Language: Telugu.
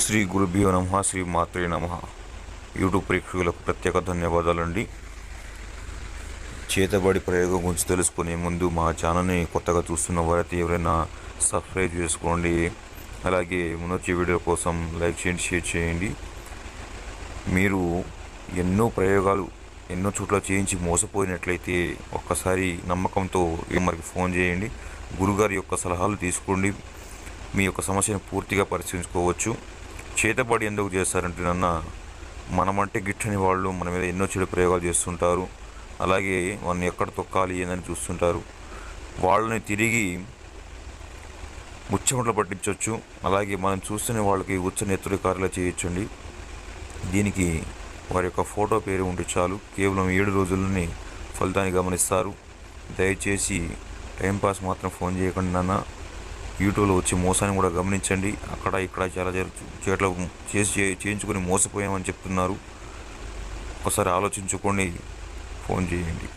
శ్రీ గురుభ్యో నమః. శ్రీ మాత్రే నమః. యూట్యూబ్ ప్రేక్షకులకు ప్రత్యేక ధన్యవాదాలండి. చేతబడి ప్రయోగం గురించి తెలుసుకునే ముందు మా ఛానల్ని కొత్తగా చూస్తున్న వారైతే ఎవరైనా సబ్స్క్రైబ్ చేసుకోండి. అలాగే ముందొచ్చే వీడియో కోసం లైక్ చేయండి, షేర్ చేయండి. మీరు ఎన్నో ప్రయోగాలు ఎన్నో చోట్ల చేయించి మోసపోయినట్లయితే ఒక్కసారి నమ్మకంతో మనకి ఫోన్ చేయండి. గురుగారి యొక్క సలహాలు తీసుకోండి. మీ యొక్క సమస్యను పూర్తిగా పరిశీలించుకోవచ్చు. చేతబడి ఎందుకు చేస్తారంటే మనమంటే గిట్టని వాళ్ళు మన మీద ఎన్నో చెడు ప్రయోగాలు చేస్తుంటారు. అలాగే వాళ్ళని ఎక్కడ తొక్కాలి ఏందని చూస్తుంటారు. వాళ్ళని తిరిగి ముచ్చెమటలు పట్టించవచ్చు. అలాగే మనం చూస్తున్న వాళ్ళకి ఉచ్చ నెత్తుడి కార్యాలు చేయొచ్చండి. దీనికి వారి యొక్క ఫోటో పేరు ఉంటే చాలు. కేవలం 7 రోజుల్లోనే ఫలితాన్ని గమనిస్తారు. దయచేసి టైంపాస్ మాత్రం ఫోన్ చేయకుండా యూట్యూబ్లో వచ్చే మోసాన్ని కూడా గమనించండి. అక్కడ ఇక్కడ చాలా చేట్ల చేయించుకొని మోసపోయామని చెప్తున్నారు. ఒకసారి ఆలోచించుకొని ఫోన్ చేయండి.